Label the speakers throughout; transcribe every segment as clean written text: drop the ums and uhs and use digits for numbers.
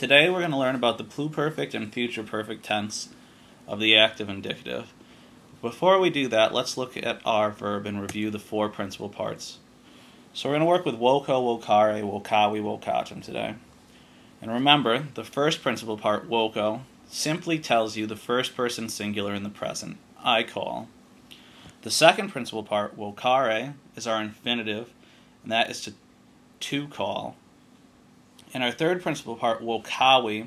Speaker 1: Today we're going to learn about the pluperfect and future perfect tense of the active indicative. Before we do that, let's look at our verb and review the four principal parts. So we're going to work with woco, wocare, wocawi, wocatum today. And remember, the first principal part, woco, simply tells you the first person singular in the present, I call. The second principal part, wocare, is our infinitive, and that is to call. And our third principal part, wokawi,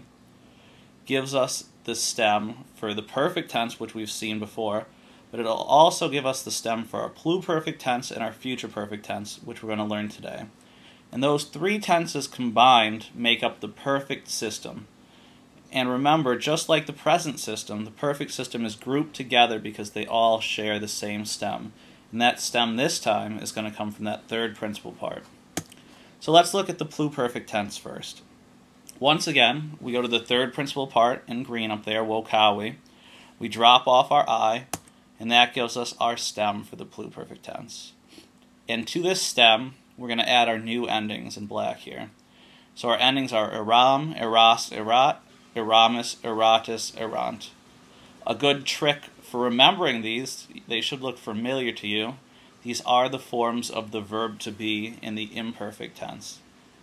Speaker 1: gives us the stem for the perfect tense, which we've seen before, but it'll also give us the stem for our pluperfect tense and our future perfect tense, which we're going to learn today. And those three tenses combined make up the perfect system. And remember, just like the present system, the perfect system is grouped together because they all share the same stem. And that stem this time is going to come from that third principal part. So let's look at the pluperfect tense first. Once again, we go to the third principal part in green up there, wokawi. We drop off our I, and that gives us our stem for the pluperfect tense. And to this stem, we're going to add our new endings in black here. So our endings are eram, eras, erat, eramus, eratus, erant. A good trick for remembering these, they should look familiar to you. These are the forms of the verb to be in the imperfect tense.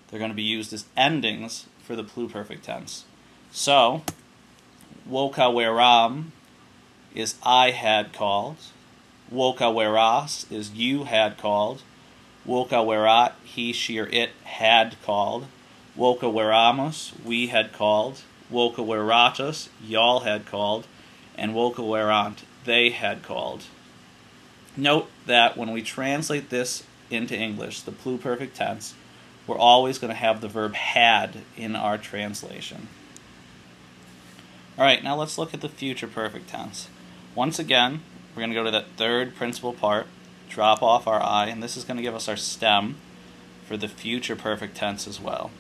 Speaker 1: They're going to be used as endings for the pluperfect tense. So, wokaweram is I had called. Wokaweras is you had called. Wokawerat, he, she, or it had called. Wokaweramus, we had called. Wokaweratus, y'all had called. And wokawerant, they had called. Note that when we translate this into English, the pluperfect tense, we're always going to have the verb had in our translation. Alright, now let's look at the future perfect tense. Once again, we're going to go to that third principal part, drop off our I, and this is going to give us our stem for the future perfect tense as well.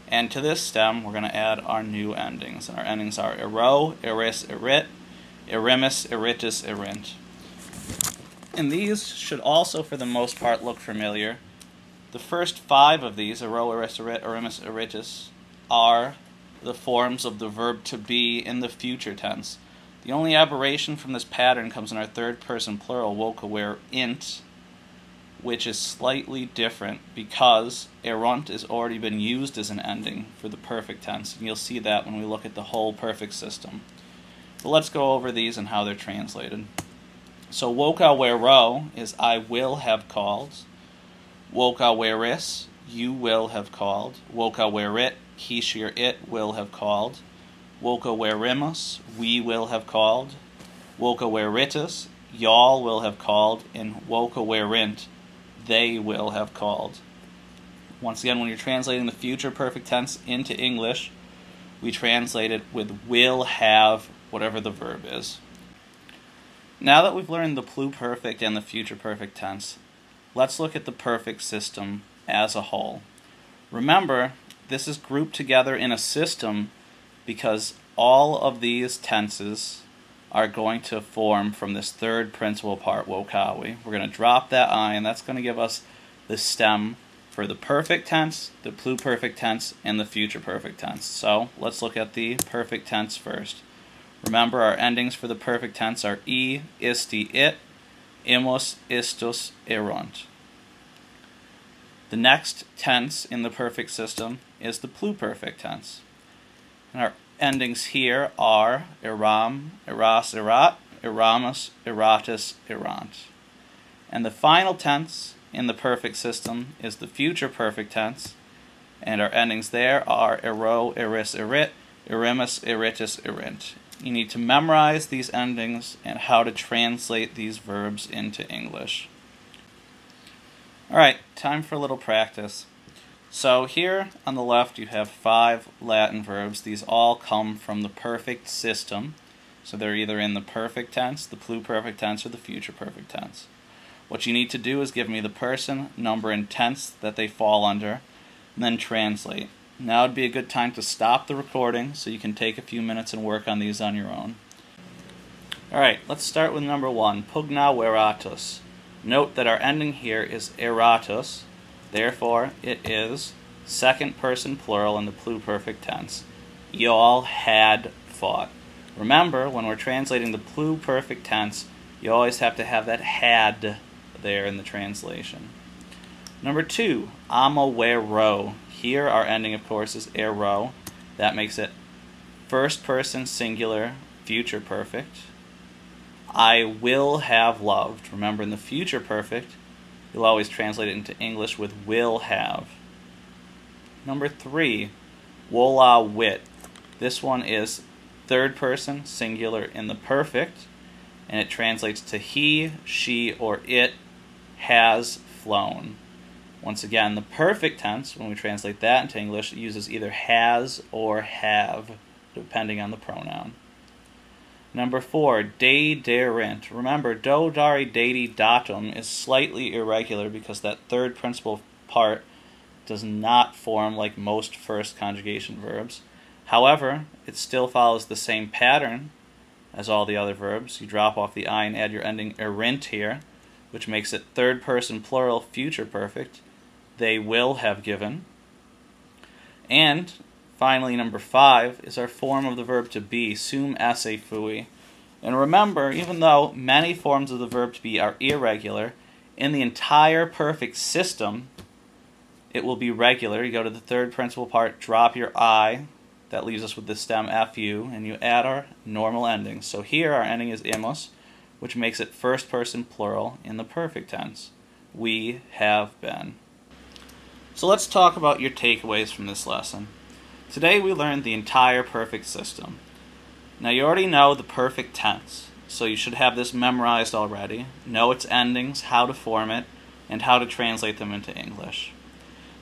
Speaker 1: And to this stem, we're going to add our new endings. And our endings are ero, eris, erit, erimus, eritus, erint. And these should also, for the most part, look familiar. The first five of these, ero, eris, erit, erimus, eritus, are the forms of the verb to be in the future tense. The only aberration from this pattern comes in our third person plural, wokaware int, which is slightly different because erunt has already been used as an ending for the perfect tense. And you'll see that when we look at the whole perfect system. But let's go over these and how they're translated. So wokawero is I will have called. Wokaweris, you will have called. Wokawerit, he, she, or it will have called. Wokawerimus, we will have called. Wokaweritus, y'all will have called. And wokawerint, they will have called. Once again, when you're translating the future perfect tense into English, we translate it with will have, whatever the verb is. Now that we've learned the pluperfect and the future perfect tense, let's look at the perfect system as a whole. Remember, this is grouped together in a system because all of these tenses are going to form from this third principal part, wokawi. We're going to drop that I, and that's going to give us the stem for the perfect tense, the pluperfect tense, and the future perfect tense. So let's look at the perfect tense first. Remember, our endings for the perfect tense are I, isti, it, imus, istus, erunt. The next tense in the perfect system is the pluperfect tense. And our endings here are eram, eras, erat, eramus, eratus, erant. And the final tense in the perfect system is the future perfect tense. And our endings there are ero, eris, erit, erimus, eritus, erint. You need to memorize these endings and how to translate these verbs into English. Alright, time for a little practice. So here on the left you have 5 Latin verbs. These all come from the perfect system. So they're either in the perfect tense, the pluperfect tense, or the future perfect tense. What you need to do is give me the person, number, and tense that they fall under, and then translate. Now would be a good time to stop the recording so you can take a few minutes and work on these on your own. Alright, let's start with number 1, pugna veratus. Note that our ending here is eratus, therefore it is second person plural in the pluperfect tense. Y'all had fought. Remember, when we're translating the pluperfect tense, you always have to have that had there in the translation. Number 2, I'ma wear-ro. Here our ending, of course, is ero. That makes it first person singular, future perfect. I will have loved. Remember, in the future perfect, you'll always translate it into English with will have. Number 3, wolla wit. This one is third person singular in the perfect, and it translates to he, she, or it has flown. Once again, the perfect tense, when we translate that into English, it uses either has or have, depending on the pronoun. Number 4, de derint. Remember, do, dari, dati, datum is slightly irregular because that third principal part does not form like most first conjugation verbs. However, it still follows the same pattern as all the other verbs. You drop off the I and add your ending erint here, which makes it third person plural future perfect. They will have given. And finally, number 5 is our form of the verb to be, sum esse fui. And remember, even though many forms of the verb to be are irregular, in the entire perfect system, it will be regular. You go to the third principal part, drop your I, that leaves us with the stem fu, and you add our normal endings. So here our ending is imos, which makes it first person plural in the perfect tense. We have been. So let's talk about your takeaways from this lesson. Today we learned the entire perfect system. Now you already know the perfect tense, so you should have this memorized already, know its endings, how to form it, and how to translate them into English.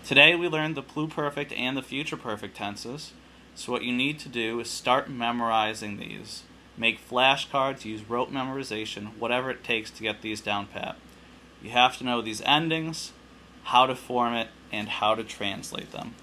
Speaker 1: Today we learned the pluperfect and the future perfect tenses, so what you need to do is start memorizing these. Make flashcards, use rote memorization, whatever it takes to get these down pat. You have to know these endings, how to form it, and how to translate them.